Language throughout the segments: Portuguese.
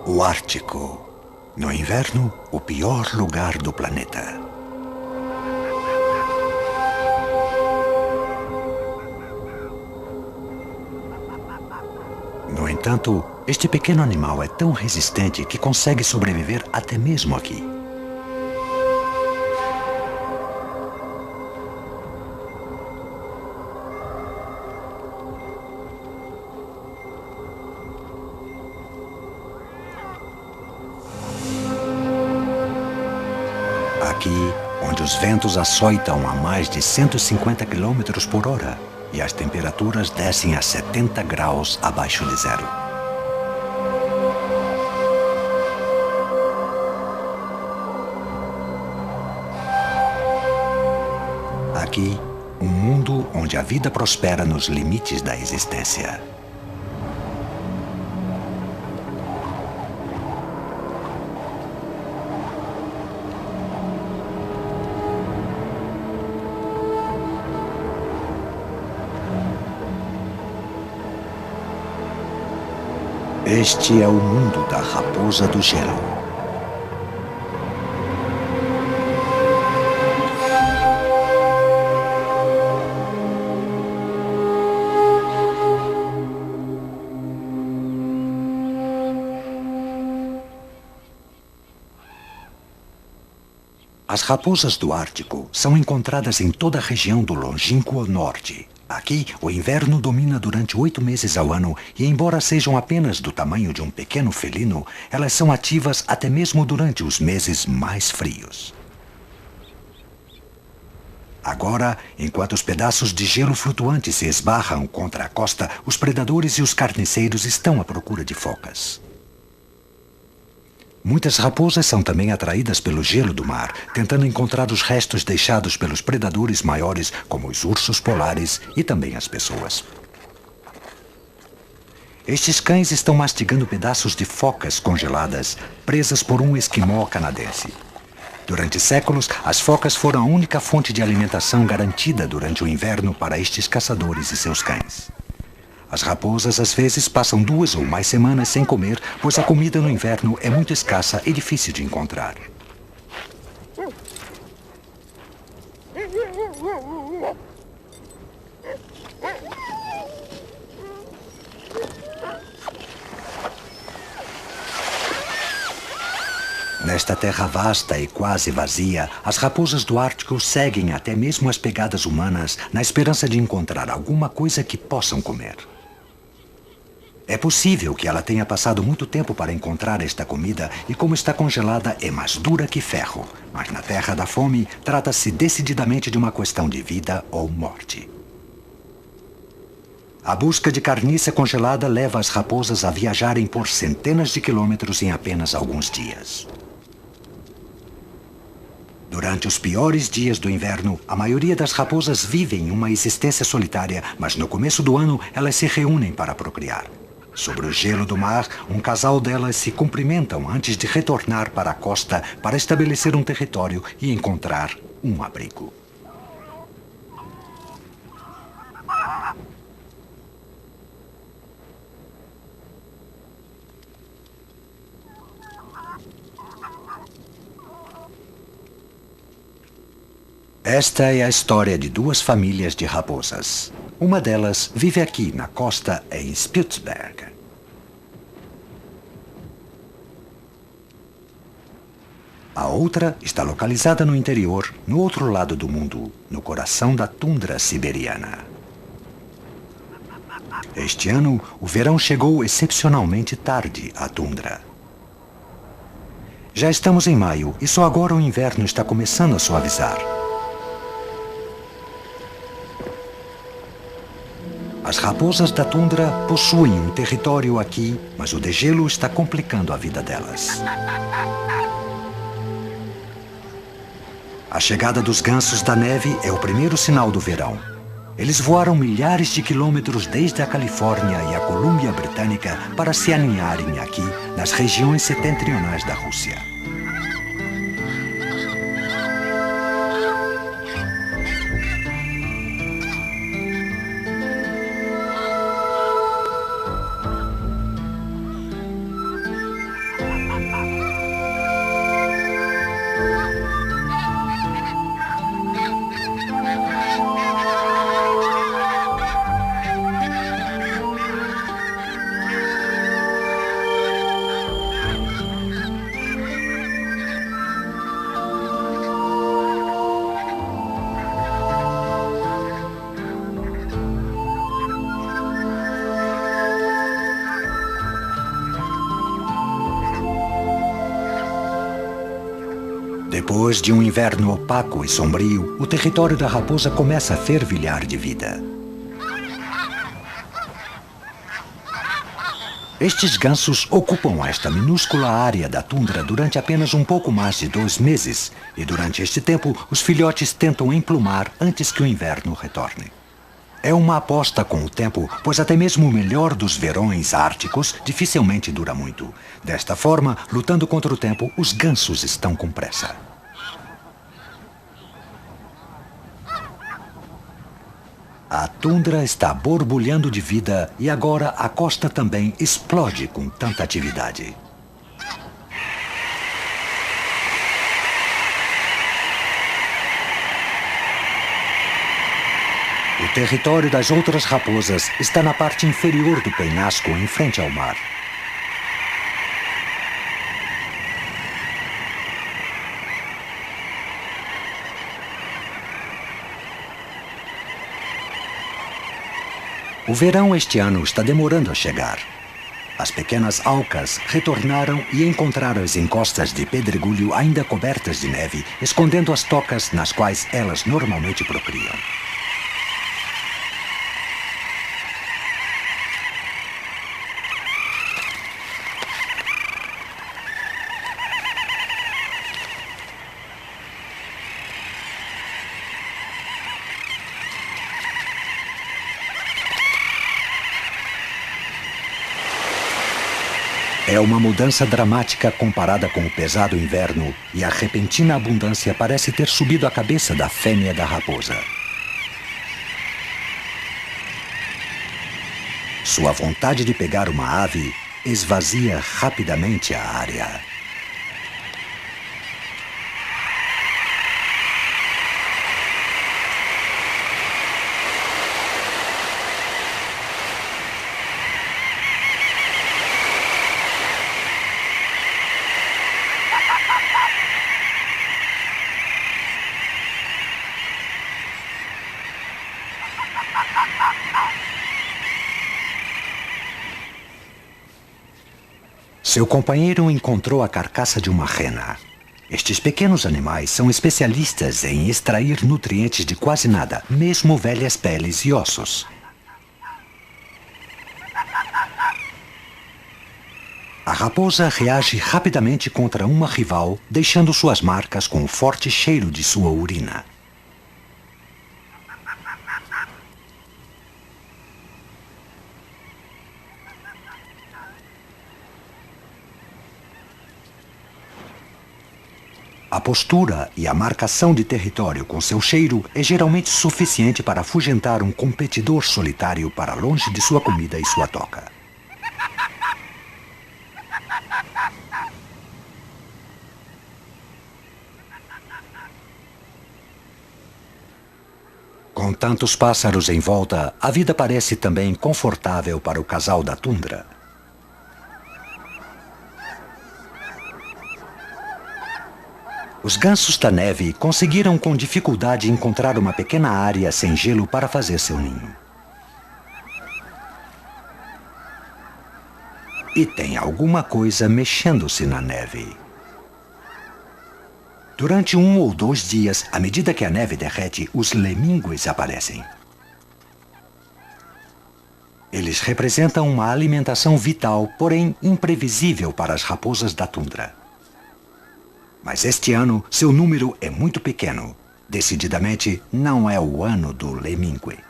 O Ártico. No inverno, o pior lugar do planeta. No entanto, este pequeno animal é tão resistente que consegue sobreviver até mesmo aqui. Aqui, onde os ventos açoitam a mais de 150 km por hora e as temperaturas descem a 70 graus abaixo de zero. Aqui, um mundo onde a vida prospera nos limites da existência. Este é o mundo da raposa do gelo. As raposas do Ártico são encontradas em toda a região do longínquo norte. Aqui, o inverno domina durante 8 meses ao ano e, embora sejam apenas do tamanho de um pequeno felino, elas são ativas até mesmo durante os meses mais frios. Agora, enquanto os pedaços de gelo flutuante se esbarram contra a costa, os predadores e os carniceiros estão à procura de focas. Muitas raposas são também atraídas pelo gelo do mar, tentando encontrar os restos deixados pelos predadores maiores, como os ursos polares e também as pessoas. Estes cães estão mastigando pedaços de focas congeladas, presas por um esquimó canadense. Durante séculos, as focas foram a única fonte de alimentação garantida durante o inverno para estes caçadores e seus cães. As raposas às vezes passam 2 ou mais semanas sem comer, pois a comida no inverno é muito escassa e difícil de encontrar. Nesta terra vasta e quase vazia, as raposas do Ártico seguem até mesmo as pegadas humanas na esperança de encontrar alguma coisa que possam comer. É possível que ela tenha passado muito tempo para encontrar esta comida e, como está congelada, é mais dura que ferro. Mas na terra da fome, trata-se decididamente de uma questão de vida ou morte. A busca de carniça congelada leva as raposas a viajarem por centenas de quilômetros em apenas alguns dias. Durante os piores dias do inverno, a maioria das raposas vivem uma existência solitária, mas no começo do ano elas se reúnem para procriar. Sobre o gelo do mar, um casal delas se cumprimentam antes de retornar para a costa para estabelecer um território e encontrar um abrigo. Esta é a história de 2 famílias de raposas. Uma delas vive aqui na costa em Spitsberg. A outra está localizada no interior, no outro lado do mundo, no coração da tundra siberiana. Este ano, o verão chegou excepcionalmente tarde à tundra. Já estamos em maio e só agora o inverno está começando a suavizar. As raposas da tundra possuem um território aqui, mas o degelo está complicando a vida delas. A chegada dos gansos da neve é o primeiro sinal do verão. Eles voaram milhares de quilômetros desde a Califórnia e a Colômbia Britânica para se aninharem aqui, nas regiões setentrionais da Rússia. Depois de um inverno opaco e sombrio, o território da raposa começa a fervilhar de vida. Estes gansos ocupam esta minúscula área da tundra durante apenas um pouco mais de 2 meses, e durante este tempo os filhotes tentam emplumar antes que o inverno retorne. É uma aposta com o tempo, pois até mesmo o melhor dos verões árticos dificilmente dura muito. Desta forma, lutando contra o tempo, os gansos estão com pressa. A tundra está borbulhando de vida e agora a costa também explode com tanta atividade. O território das outras raposas está na parte inferior do penhasco em frente ao mar. O verão este ano está demorando a chegar. As pequenas aucas retornaram e encontraram as encostas de pedregulho ainda cobertas de neve, escondendo as tocas nas quais elas normalmente procriam. É uma mudança dramática comparada com o pesado inverno, e a repentina abundância parece ter subido a cabeça da fêmea da raposa. Sua vontade de pegar uma ave esvazia rapidamente a área. Seu companheiro encontrou a carcaça de uma rena. Estes pequenos animais são especialistas em extrair nutrientes de quase nada, mesmo velhas peles e ossos. A raposa reage rapidamente contra uma rival, deixando suas marcas com o forte cheiro de sua urina. A postura e a marcação de território com seu cheiro é geralmente suficiente para afugentar um competidor solitário para longe de sua comida e sua toca. Com tantos pássaros em volta, a vida parece também confortável para o casal da tundra. Os gansos da neve conseguiram com dificuldade encontrar uma pequena área sem gelo para fazer seu ninho. E tem alguma coisa mexendo-se na neve. Durante 1 ou 2 dias, à medida que a neve derrete, os lemíngues aparecem. Eles representam uma alimentação vital, porém imprevisível para as raposas da tundra. Mas este ano, seu número é muito pequeno. Decididamente, não é o ano do lemíngue.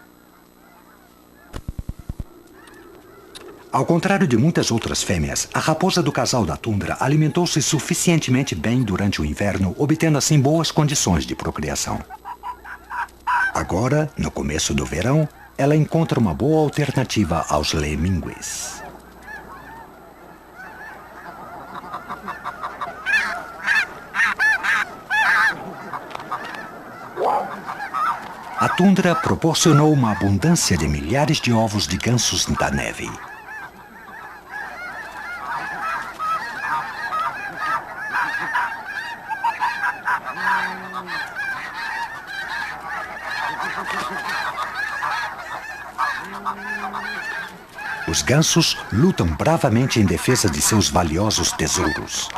Ao contrário de muitas outras fêmeas, a raposa do casal da tundra alimentou-se suficientemente bem durante o inverno, obtendo assim boas condições de procriação. Agora, no começo do verão, ela encontra uma boa alternativa aos lemíngues. A tundra proporcionou uma abundância de milhares de ovos de gansos da neve. Os gansos lutam bravamente em defesa de seus valiosos tesouros.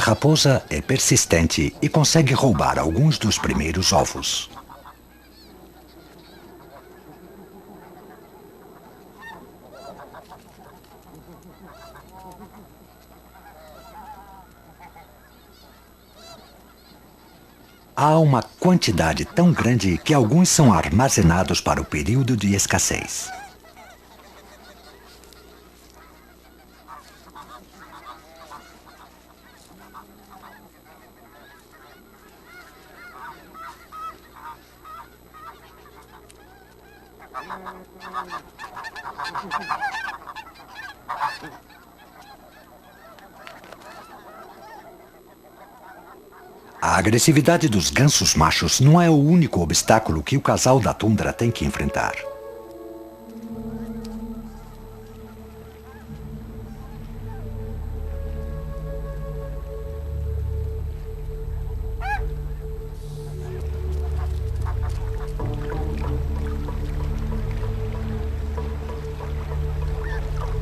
raposa é persistente e consegue roubar alguns dos primeiros ovos. Há uma quantidade tão grande que alguns são armazenados para o período de escassez. A agressividade dos gansos machos não é o único obstáculo que o casal da tundra tem que enfrentar.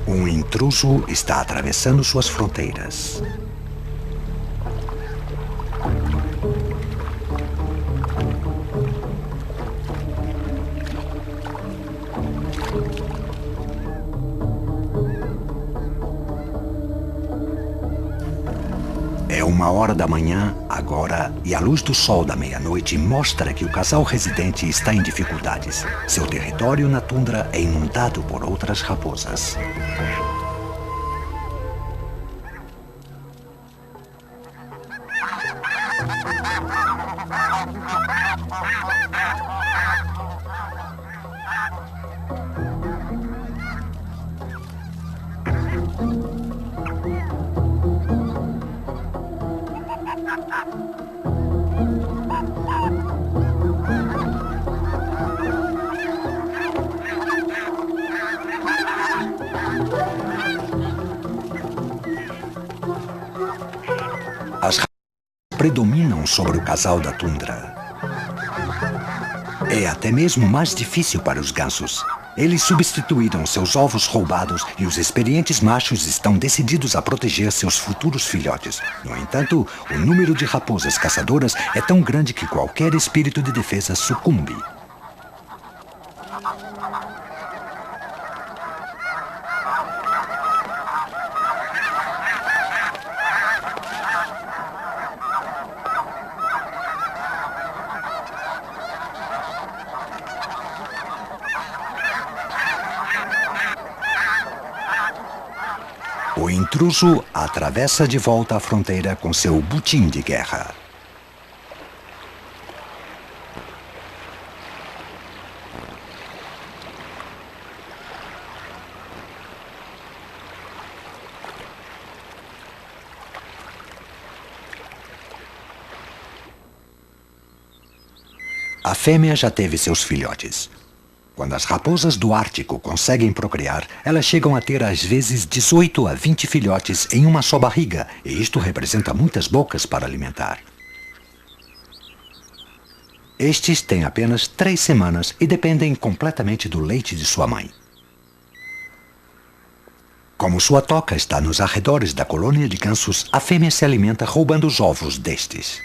Um intruso está atravessando suas fronteiras. É 1h da manhã, agora, e a luz do sol da meia-noite mostra que o casal residente está em dificuldades. Seu território na tundra é inundado por outras raposas. As raposas predominam sobre o casal da tundra. É até mesmo mais difícil para os gansos. Eles substituíram seus ovos roubados e os experientes machos estão decididos a proteger seus futuros filhotes. No entanto, o número de raposas caçadoras é tão grande que qualquer espírito de defesa sucumbe. O intruso atravessa de volta a fronteira com seu butim de guerra. A fêmea já teve seus filhotes. Quando as raposas do Ártico conseguem procriar, elas chegam a ter às vezes 18 a 20 filhotes em uma só barriga, e isto representa muitas bocas para alimentar. Estes têm apenas 3 semanas e dependem completamente do leite de sua mãe. Como sua toca está nos arredores da colônia de gansos, a fêmea se alimenta roubando os ovos destes.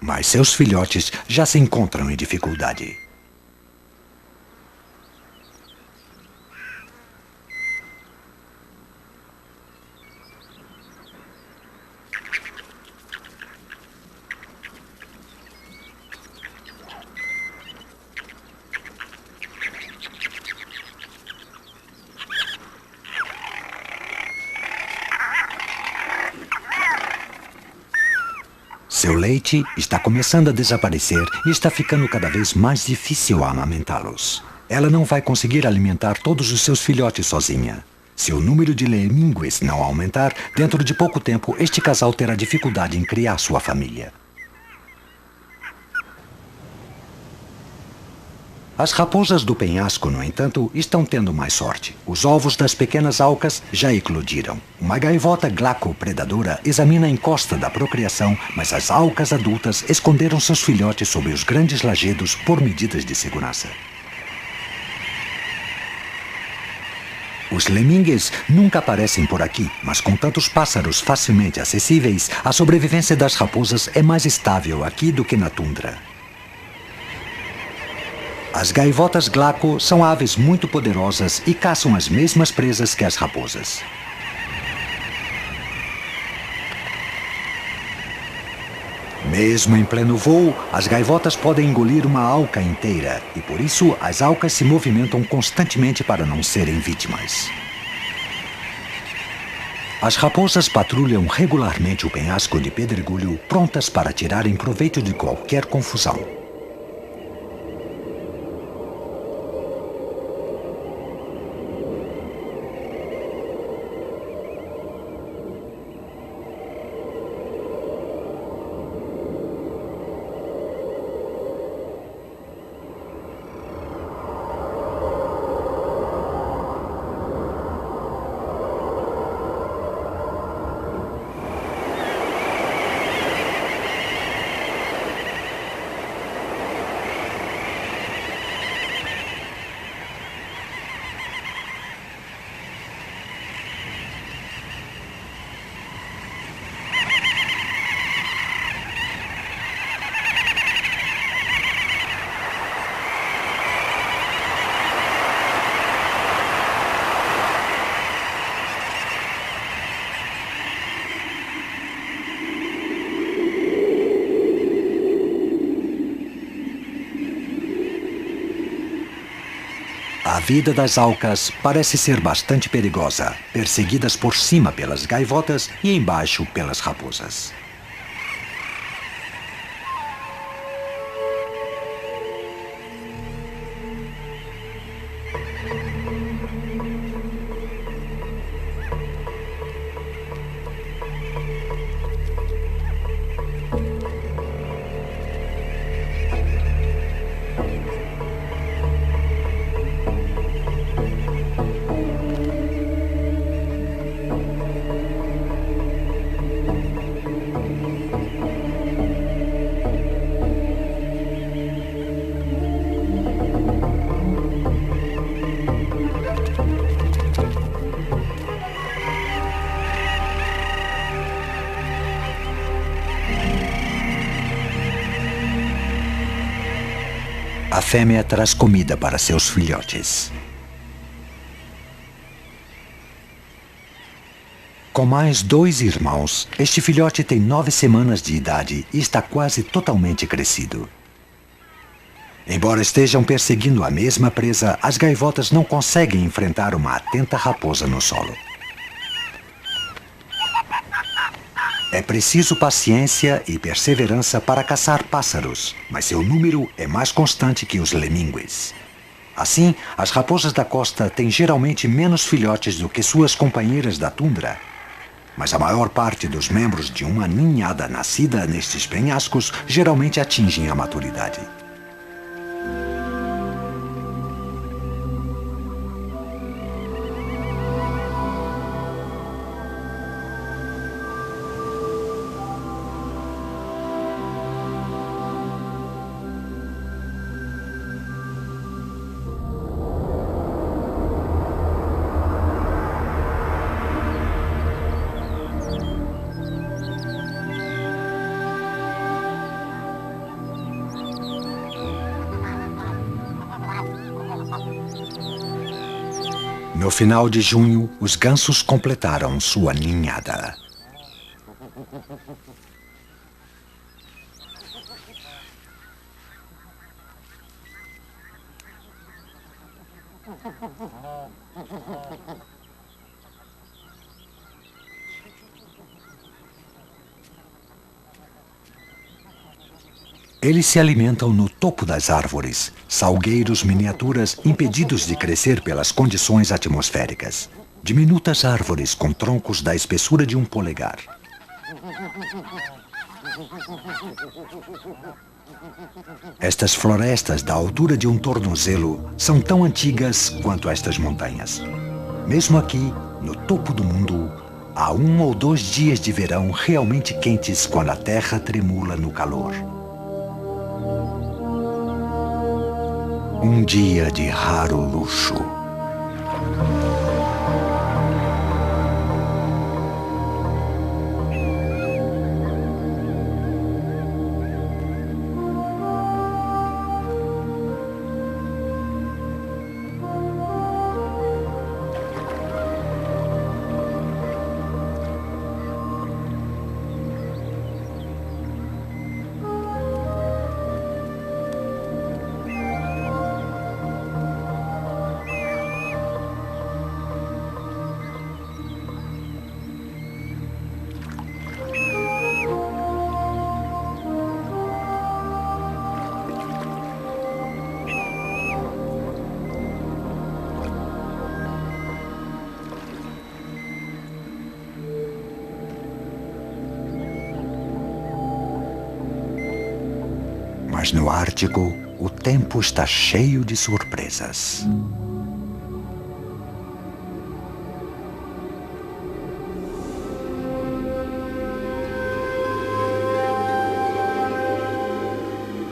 Mas seus filhotes já se encontram em dificuldade. Seu leite está começando a desaparecer e está ficando cada vez mais difícil amamentá-los. Ela não vai conseguir alimentar todos os seus filhotes sozinha. Se o número de lemingües não aumentar, dentro de pouco tempo este casal terá dificuldade em criar sua família. As raposas do penhasco, no entanto, estão tendo mais sorte. Os ovos das pequenas aucas já eclodiram. Uma gaivota glaco-predadora examina a encosta da procriação, mas as aucas adultas esconderam seus filhotes sob os grandes lajedos por medidas de segurança. Os lemingues nunca aparecem por aqui, mas com tantos pássaros facilmente acessíveis, a sobrevivência das raposas é mais estável aqui do que na tundra. As gaivotas glaco são aves muito poderosas e caçam as mesmas presas que as raposas. Mesmo em pleno voo, as gaivotas podem engolir uma alca inteira e, por isso, as alcas se movimentam constantemente para não serem vítimas. As raposas patrulham regularmente o penhasco de pedregulho, prontas para tirarem proveito de qualquer confusão. A vida das alcas parece ser bastante perigosa, perseguidas por cima pelas gaivotas e embaixo pelas raposas. A fêmea traz comida para seus filhotes. Com mais 2 irmãos, este filhote tem 9 semanas de idade e está quase totalmente crescido. Embora estejam perseguindo a mesma presa, as gaivotas não conseguem enfrentar uma atenta raposa no solo. É preciso paciência e perseverança para caçar pássaros, mas seu número é mais constante que os lemingues. Assim, as raposas da costa têm geralmente menos filhotes do que suas companheiras da tundra. Mas a maior parte dos membros de uma ninhada nascida nestes penhascos geralmente atingem a maturidade. No final de junho, os gansos completaram sua ninhada. Eles se alimentam no topo das árvores, salgueiros miniaturas impedidos de crescer pelas condições atmosféricas. Diminutas árvores com troncos da espessura de um polegar. Estas florestas da altura de um tornozelo são tão antigas quanto estas montanhas. Mesmo aqui, no topo do mundo, há 1 ou 2 dias de verão realmente quentes quando a terra tremula no calor. Um dia de raro luxo. Mas no Ártico, o tempo está cheio de surpresas.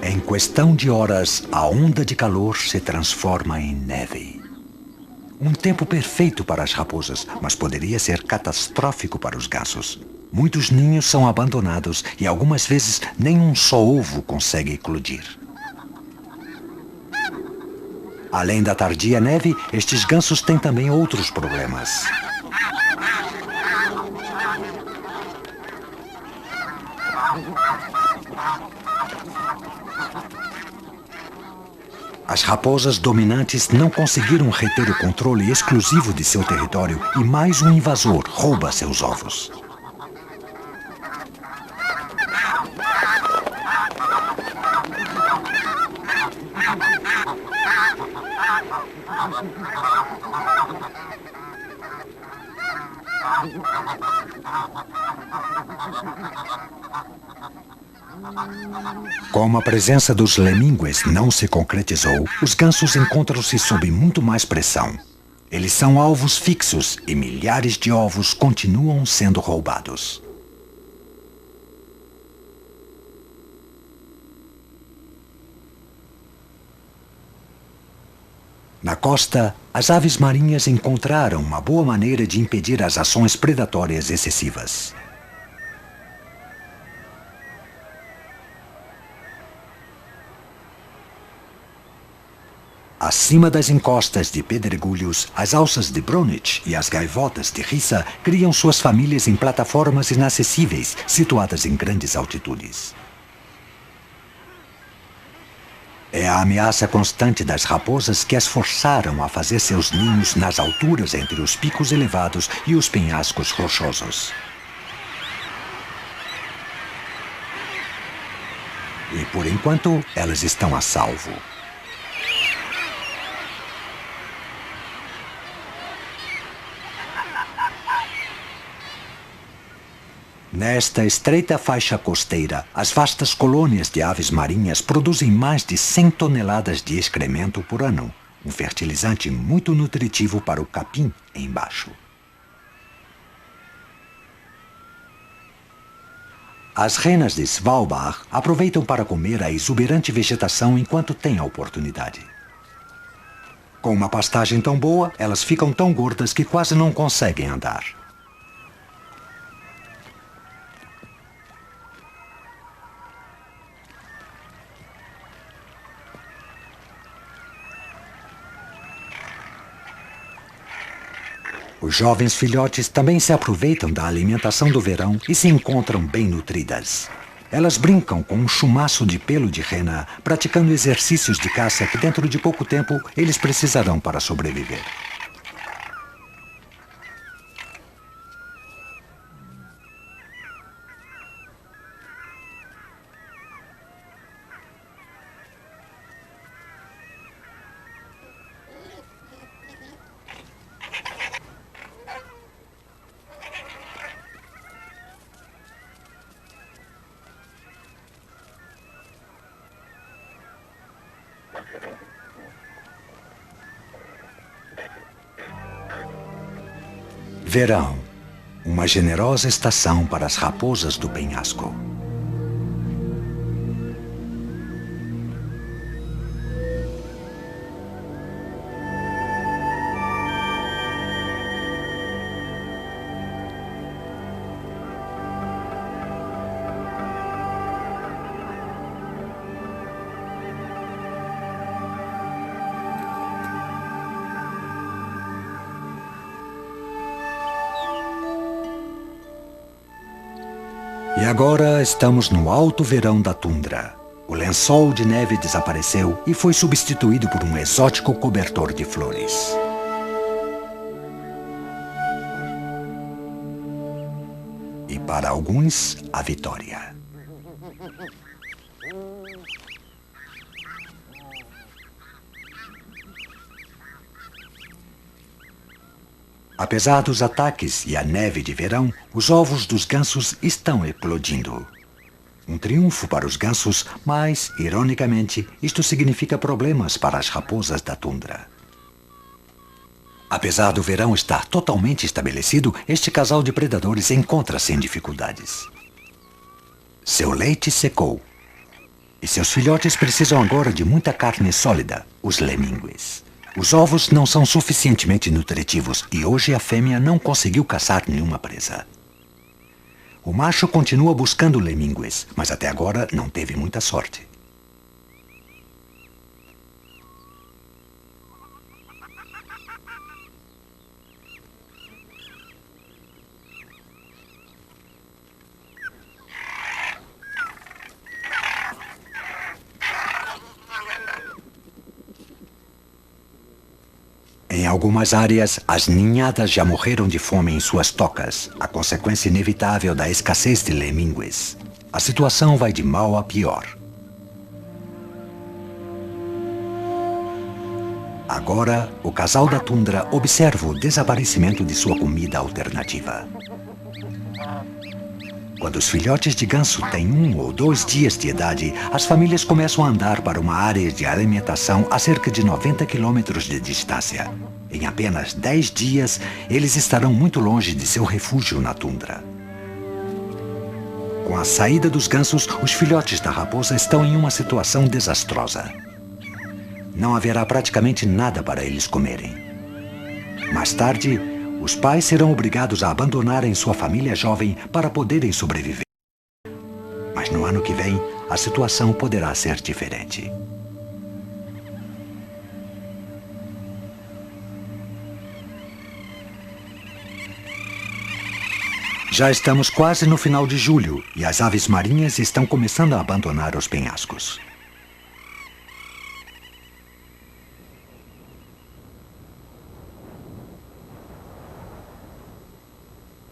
Em questão de horas, a onda de calor se transforma em neve. Um tempo perfeito para as raposas, mas poderia ser catastrófico para os gansos. Muitos ninhos são abandonados e algumas vezes nem um só ovo consegue eclodir. Além da tardia neve, estes gansos têm também outros problemas. As raposas dominantes não conseguiram reter o controle exclusivo de seu território e mais um invasor rouba seus ovos. Como a presença dos lemíngues não se concretizou, os gansos encontram-se sob muito mais pressão. Eles são alvos fixos e milhares de ovos continuam sendo roubados. Na costa, as aves marinhas encontraram uma boa maneira de impedir as ações predatórias excessivas. Acima das encostas de pedregulhos, as alças de Brunich e as gaivotas de Rissa criam suas famílias em plataformas inacessíveis, situadas em grandes altitudes. É a ameaça constante das raposas que as forçaram a fazer seus ninhos nas alturas entre os picos elevados e os penhascos rochosos. E por enquanto, elas estão a salvo. Nesta estreita faixa costeira, as vastas colônias de aves marinhas produzem mais de 100 toneladas de excremento por ano, um fertilizante muito nutritivo para o capim embaixo. As renas de Svalbard aproveitam para comer a exuberante vegetação enquanto têm a oportunidade. Com uma pastagem tão boa, elas ficam tão gordas que quase não conseguem andar. Os jovens filhotes também se aproveitam da alimentação do verão e se encontram bem nutridas. Elas brincam com um chumaço de pelo de rena, praticando exercícios de caça que dentro de pouco tempo eles precisarão para sobreviver. Verão, uma generosa estação para as raposas do penhasco. E agora estamos no alto verão da tundra. O lençol de neve desapareceu e foi substituído por um exótico cobertor de flores. E para alguns, a vitória. Apesar dos ataques e a neve de verão, os ovos dos gansos estão eclodindo. Um triunfo para os gansos, mas, ironicamente, isto significa problemas para as raposas da tundra. Apesar do verão estar totalmente estabelecido, este casal de predadores encontra-se em dificuldades. Seu leite secou. E seus filhotes precisam agora de muita carne sólida, os lemingües. Os ovos não são suficientemente nutritivos e hoje a fêmea não conseguiu caçar nenhuma presa. O macho continua buscando lemingües, mas até agora não teve muita sorte. Em algumas áreas, as ninhadas já morreram de fome em suas tocas, a consequência inevitável da escassez de lemingües. A situação vai de mal a pior. Agora, o casal da tundra observa o desaparecimento de sua comida alternativa. Quando os filhotes de ganso têm 1 ou 2 dias de idade, as famílias começam a andar para uma área de alimentação a cerca de 90 quilômetros de distância. Em apenas 10 dias, eles estarão muito longe de seu refúgio na tundra. Com a saída dos gansos, os filhotes da raposa estão em uma situação desastrosa. Não haverá praticamente nada para eles comerem. Mais tarde, os pais serão obrigados a abandonarem sua família jovem para poderem sobreviver. Mas no ano que vem, a situação poderá ser diferente. Já estamos quase no final de julho e as aves marinhas estão começando a abandonar os penhascos.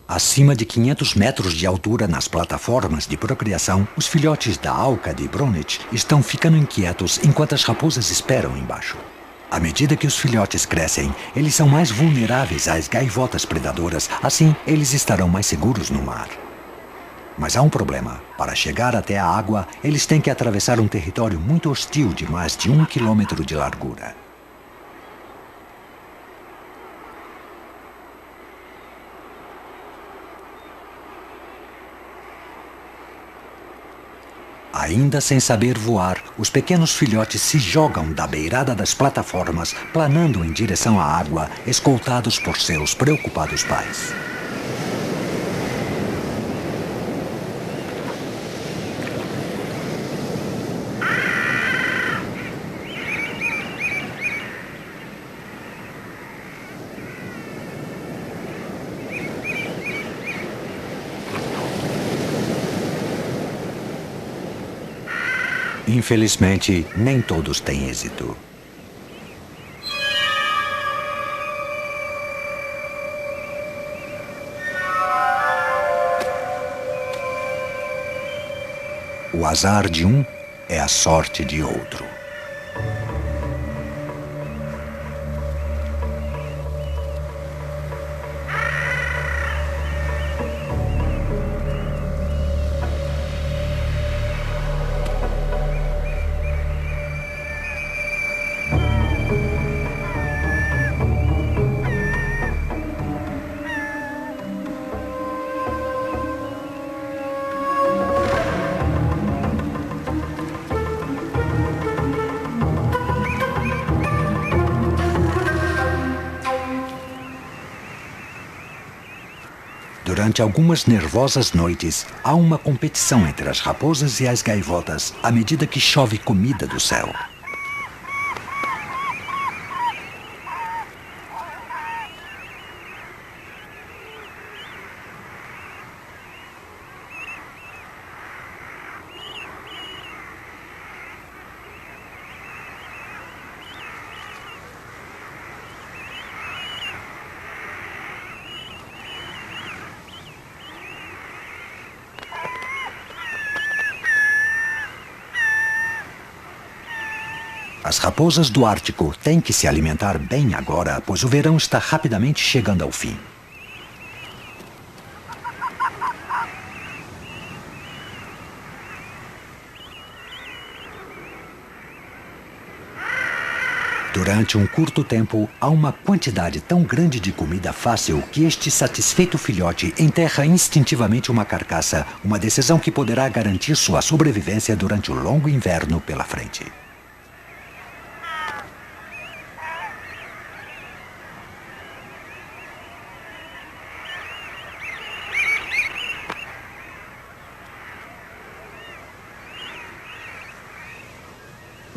Acima de 500 metros de altura nas plataformas de procriação, os filhotes da auca de Brunich estão ficando inquietos enquanto as raposas esperam embaixo. À medida que os filhotes crescem, eles são mais vulneráveis às gaivotas predadoras, assim eles estarão mais seguros no mar. Mas há um problema. Para chegar até a água, eles têm que atravessar um território muito hostil de mais de 1 quilômetro de largura. Ainda sem saber voar, os pequenos filhotes se jogam da beirada das plataformas, planando em direção à água, escoltados por seus preocupados pais. Infelizmente, nem todos têm êxito. O azar de um é a sorte de outro. Durante algumas nervosas noites, há uma competição entre as raposas e as gaivotas à medida que chove comida do céu. As raposas do Ártico têm que se alimentar bem agora, pois o verão está rapidamente chegando ao fim. Durante um curto tempo, há uma quantidade tão grande de comida fácil que este satisfeito filhote enterra instintivamente uma carcaça, uma decisão que poderá garantir sua sobrevivência durante o longo inverno pela frente.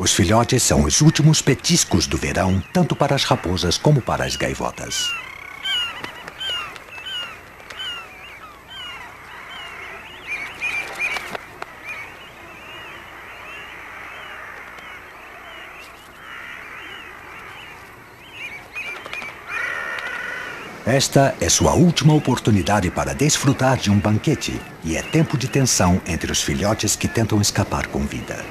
Os filhotes são os últimos petiscos do verão, tanto para as raposas como para as gaivotas. Esta é sua última oportunidade para desfrutar de um banquete, e é tempo de tensão entre os filhotes que tentam escapar com vida.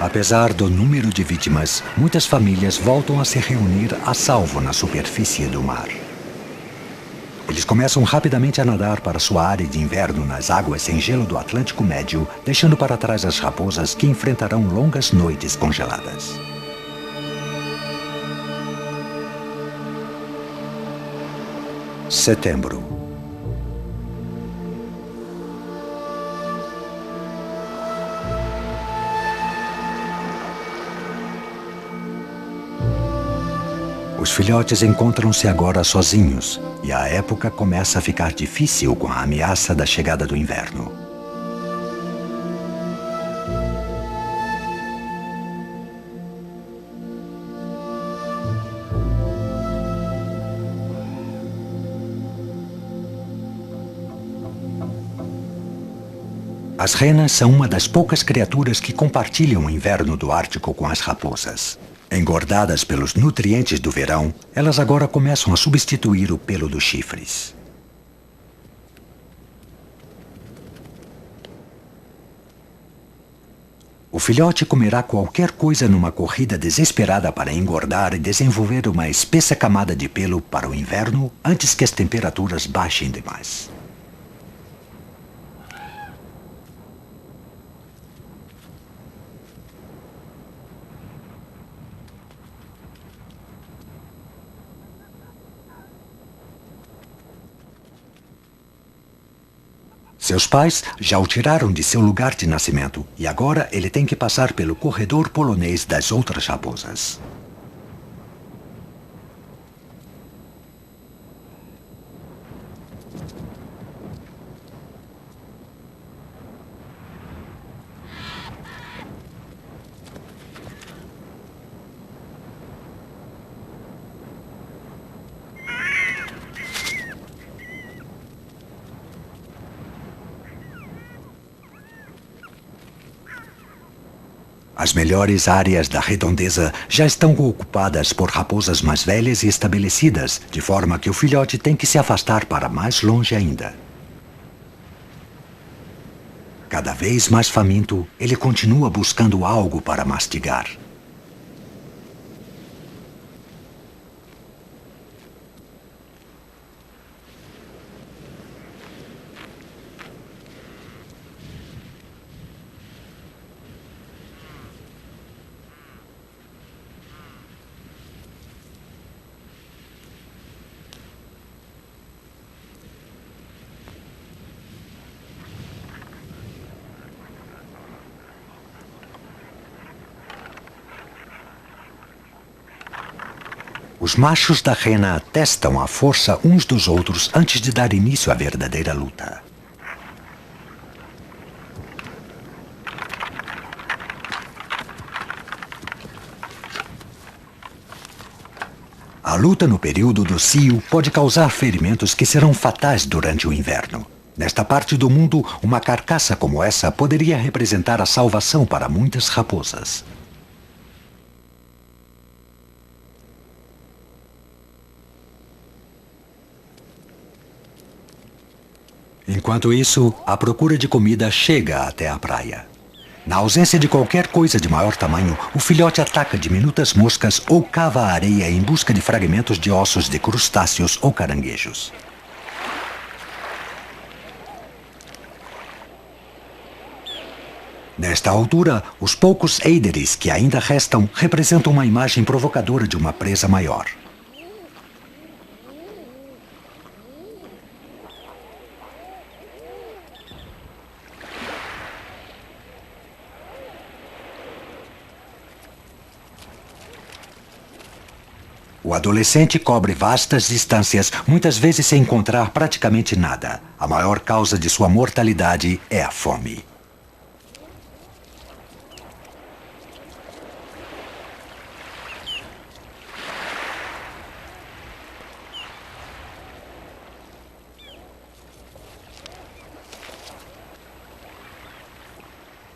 Apesar do número de vítimas, muitas famílias voltam a se reunir a salvo na superfície do mar. Eles começam rapidamente a nadar para sua área de inverno nas águas sem gelo do Atlântico Médio, deixando para trás as raposas que enfrentarão longas noites congeladas. Setembro. Os filhotes encontram-se agora sozinhos, e a época começa a ficar difícil com a ameaça da chegada do inverno. As renas são uma das poucas criaturas que compartilham o inverno do Ártico com as raposas. Engordadas pelos nutrientes do verão, elas agora começam a substituir o pelo dos chifres. O filhote comerá qualquer coisa numa corrida desesperada para engordar e desenvolver uma espessa camada de pelo para o inverno antes que as temperaturas baixem demais. Seus pais já o tiraram de seu lugar de nascimento e agora ele tem que passar pelo corredor polonês das outras raposas. As melhores áreas da redondeza já estão ocupadas por raposas mais velhas e estabelecidas, de forma que o filhote tem que se afastar para mais longe ainda. Cada vez mais faminto, ele continua buscando algo para mastigar. Os machos da rena testam a força uns dos outros antes de dar início à verdadeira luta. A luta no período do cio pode causar ferimentos que serão fatais durante o inverno. Nesta parte do mundo, uma carcaça como essa poderia representar a salvação para muitas raposas. Enquanto isso, a procura de comida chega até a praia. Na ausência de qualquer coisa de maior tamanho, o filhote ataca diminutas moscas ou cava a areia em busca de fragmentos de ossos de crustáceos ou caranguejos. Nesta altura, os poucos eideres que ainda restam representam uma imagem provocadora de uma presa maior. O adolescente cobre vastas distâncias, muitas vezes sem encontrar praticamente nada. A maior causa de sua mortalidade é a fome.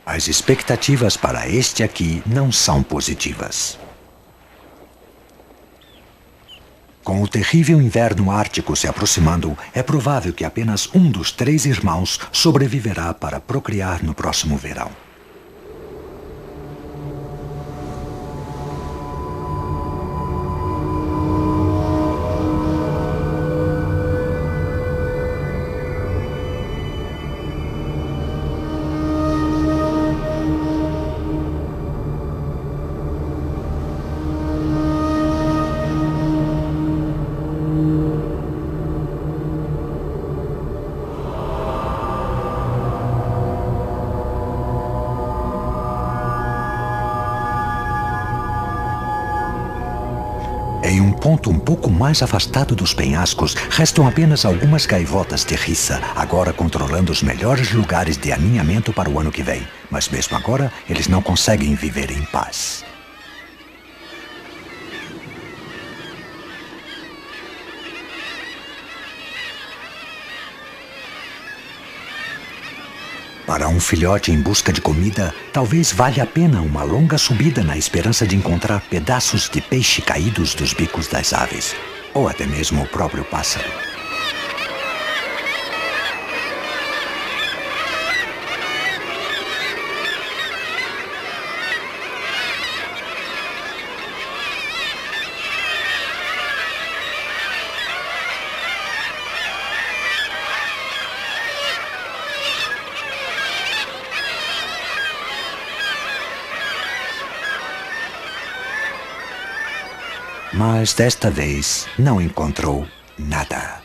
As expectativas para este aqui não são positivas. Com o terrível inverno ártico se aproximando, é provável que apenas um dos 3 irmãos sobreviverá para procriar no próximo verão. Em um ponto um pouco mais afastado dos penhascos, restam apenas algumas gaivotas de riça, agora controlando os melhores lugares de aninhamento para o ano que vem. Mas mesmo agora, eles não conseguem viver em paz. Para um filhote em busca de comida, talvez valha a pena uma longa subida na esperança de encontrar pedaços de peixe caídos dos bicos das aves, ou até mesmo o próprio pássaro. Mas desta vez não encontrou nada.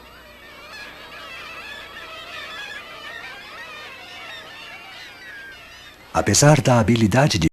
Apesar da habilidade de